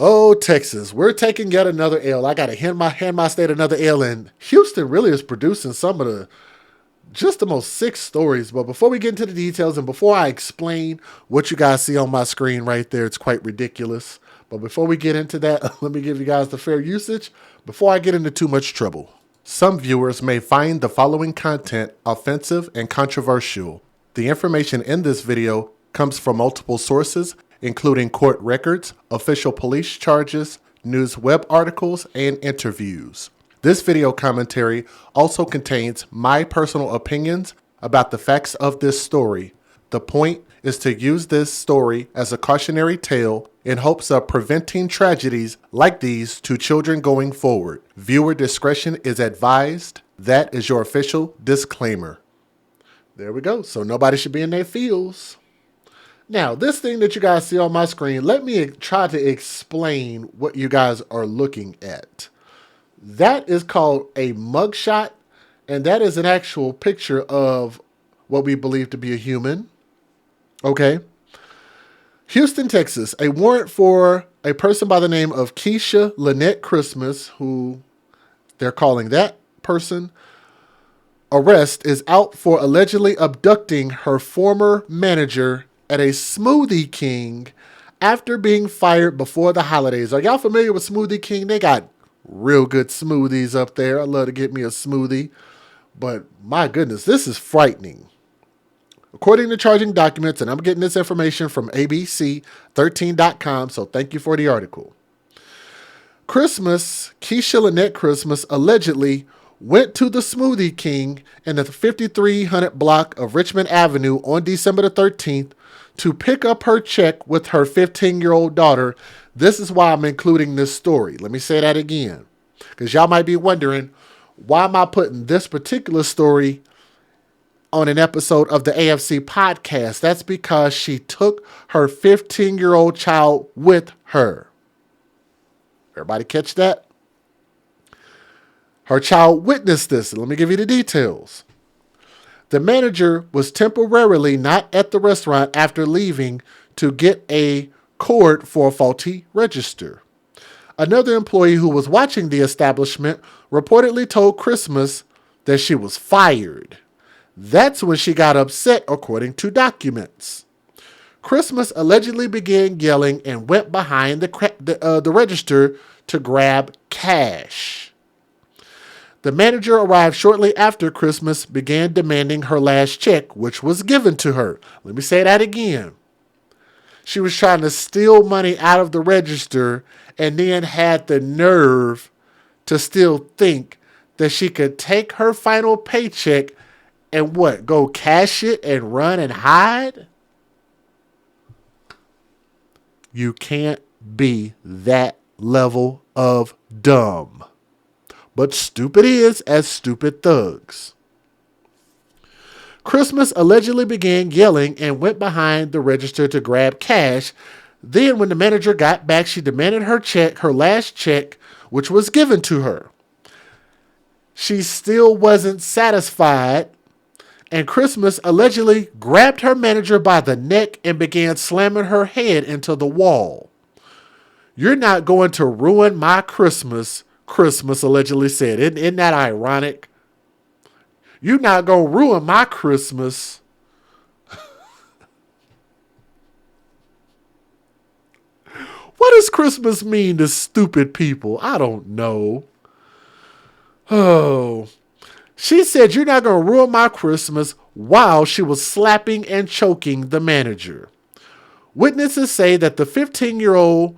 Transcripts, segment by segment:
Oh, Texas, we're taking yet another L. I got to hand my state another L. And Houston really is producing some of just the most sick stories. But before we get into the details and before I explain what you guys see on my screen right there, it's quite ridiculous. But before we get into that, let me give you guys the fair usage before I get into too much trouble. Some viewers may find the following content offensive and controversial. The information in this video comes from multiple sources, including court records, official police charges, news web articles, and interviews. This video commentary also contains my personal opinions about the facts of this story. The point is to use this story as a cautionary tale in hopes of preventing tragedies like these to children going forward. Viewer discretion is advised. That is your official disclaimer. There we go. So nobody should be in their feels. Now, this thing that you guys see on my screen, let me try to explain what you guys are looking at. That is called a mugshot, and that is an actual picture of what we believe to be a human. Okay. Houston, Texas, a warrant for a person by the name of Keisha Lynette Christmas, who they're calling that person, arrest is out for allegedly abducting her former manager at a Smoothie King after being fired before the holidays. Are y'all familiar with Smoothie King? They got real good smoothies up there. I love to get me a smoothie. But my goodness, this is frightening. According to charging documents, and I'm getting this information from ABC13.com, so thank you for the article. Keisha Lynette Christmas allegedly went to the Smoothie King in the 5300 block of Richmond Avenue on December the 13th to pick up her check with her 15-year-old daughter. This is why I'm including this story. Let me say that again, because y'all might be wondering, why am I putting this particular story on an episode of the AFC podcast? That's because she took her 15-year-old child with her. Everybody catch that? Her child witnessed this. Let me give you the details. The manager was temporarily not at the restaurant after leaving to get a cord for a faulty register. Another employee who was watching the establishment reportedly told Christmas that she was fired. That's when she got upset, according to documents. Christmas allegedly began yelling and went behind the register to grab cash. The manager arrived shortly after Christmas began demanding her last check, which was given to her. Let me say that again. She was trying to steal money out of the register and then had the nerve to still think that she could take her final paycheck and go cash it and run and hide? You can't be that level of dumb. But stupid is as stupid thugs. Christmas allegedly began yelling and went behind the register to grab cash. Then when the manager got back, she demanded her last check, which was given to her. She still wasn't satisfied, and Christmas allegedly grabbed her manager by the neck and began slamming her head into the wall. "You're not going to ruin my Christmas," Christmas allegedly said. Isn't that ironic? "You're not going to ruin my Christmas." What does Christmas mean to stupid people? I don't know. Oh. She said, "You're not going to ruin my Christmas," while she was slapping and choking the manager. Witnesses say that the 15-year-old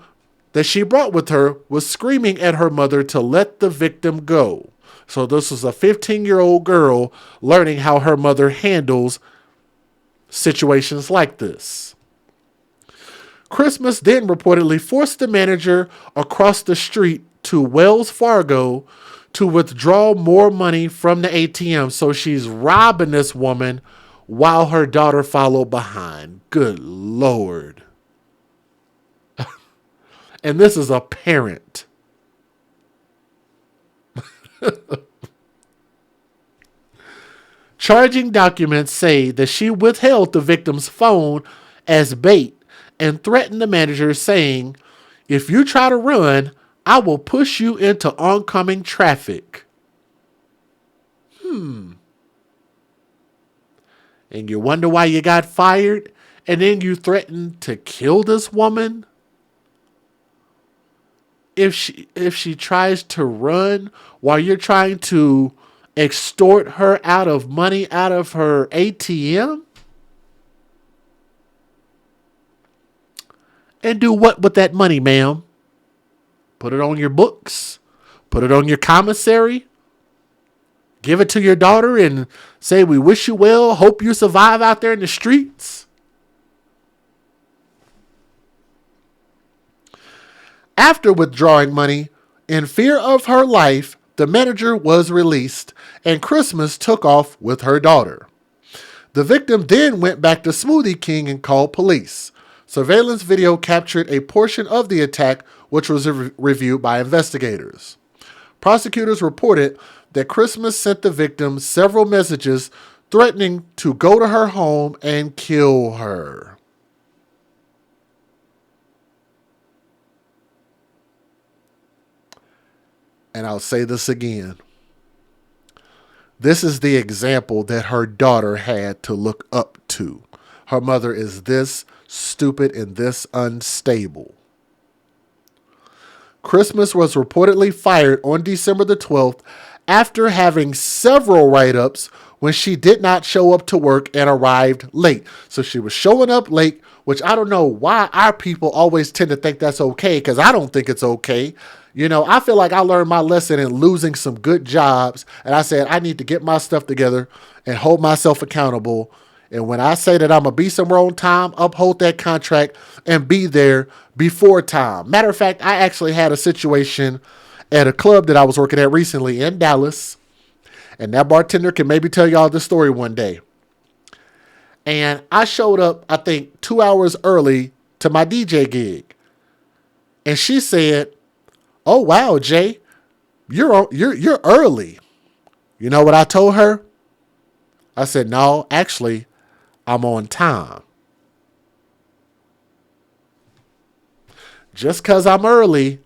that she brought with her was screaming at her mother to let the victim go. So this was a 15-year-old girl learning how her mother handles situations like this. Christmas then reportedly forced the manager across the street to Wells Fargo to withdraw more money from the ATM. So she's robbing this woman while her daughter followed behind. Good Lord. And this is a parent. Charging documents say that she withheld the victim's phone as bait and threatened the manager, saying, If you try to run, I will push you into oncoming traffic. And you wonder why you got fired? And then you threaten to kill this woman? If she tries to run while you're trying to extort her out of money out of her ATM? And do what with that money, ma'am? Put it on your books? Put it on your commissary? Give it to your daughter and say, we wish you well, hope you survive out there in the streets? After withdrawing money, in fear of her life, the manager was released and Christmas took off with her daughter. The victim then went back to Smoothie King and called police. Surveillance video captured a portion of the attack, which was reviewed by investigators. Prosecutors reported that Christmas sent the victim several messages threatening to go to her home and kill her. And I'll say this again. This is the example that her daughter had to look up to. Her mother is this stupid and this unstable. Christmas was reportedly fired on December the 12th after having several write-ups when she did not show up to work and arrived late. So she was showing up late, which I don't know why our people always tend to think that's okay, because I don't think it's okay. You know, I feel like I learned my lesson in losing some good jobs, and I said I need to get my stuff together and hold myself accountable. And when I say that I'm going to be somewhere on time, uphold that contract and be there before time. Matter of fact, I actually had a situation at a club that I was working at recently in Dallas. And that bartender can maybe tell y'all this story one day. And I showed up, I think, 2 hours early to my DJ gig. And she said, "Oh, wow, Jay, you're early." You know what I told her? I said, "No, actually, I'm on time." Just because I'm early,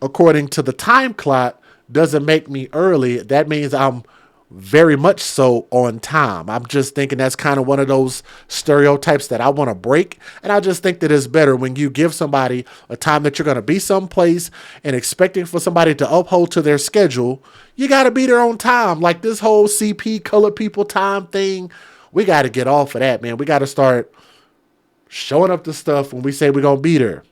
according to the time clock, doesn't make me early. That means I'm very much so on time. I'm just thinking that's kind of one of those stereotypes that I want to break. And I just think that it's better when you give somebody a time that you're going to be someplace and expecting for somebody to uphold to their schedule. You got to be there on time. Like this whole CP colored people time thing. We got to get off of that, man. We got to start showing up to stuff when we say we're going to be there.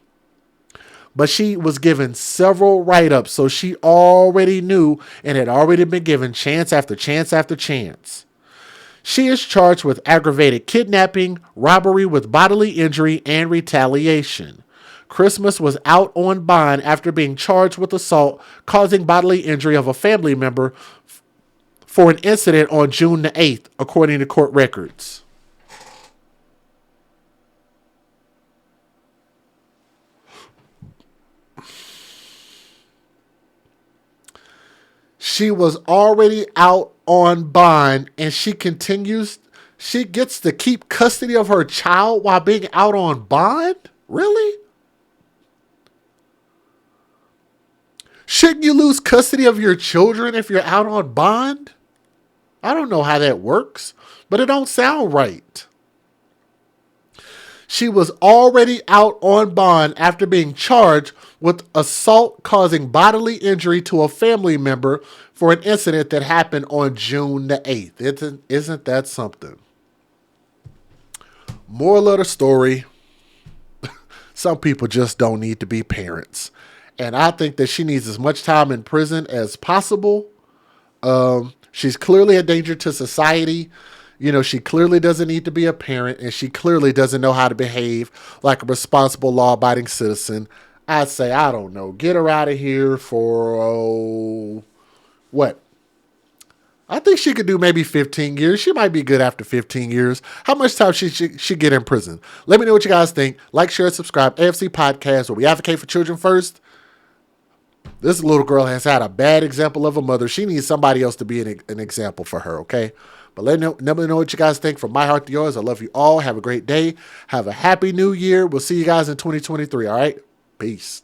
But she was given several write-ups, so she already knew and had already been given chance after chance after chance. She is charged with aggravated kidnapping, robbery with bodily injury, and retaliation. Christmas was out on bond after being charged with assault causing bodily injury of a family member for an incident on June the 8th, according to court records. She was already out on bond and she gets to keep custody of her child while being out on bond? Really? Shouldn't you lose custody of your children if you're out on bond? I don't know how that works, but it don't sound right. She was already out on bond after being charged with assault causing bodily injury to a family member for an incident that happened on June the 8th. Isn't that something? Moral of the story, some people just don't need to be parents. And I think that she needs as much time in prison as possible. She's clearly a danger to society. You know, she clearly doesn't need to be a parent, and she clearly doesn't know how to behave like a responsible, law-abiding citizen. I'd say, I don't know, get her out of here for, what? I think she could do maybe 15 years. She might be good after 15 years. How much time should she get in prison? Let me know what you guys think. Like, share, subscribe. AFC Podcast, where we advocate for children first. This little girl has had a bad example of a mother. She needs somebody else to be an example for her, okay? But let me know what you guys think. From my heart to yours, I love you all. Have a great day. Have a happy new year. We'll see you guys in 2023, all right? Peace.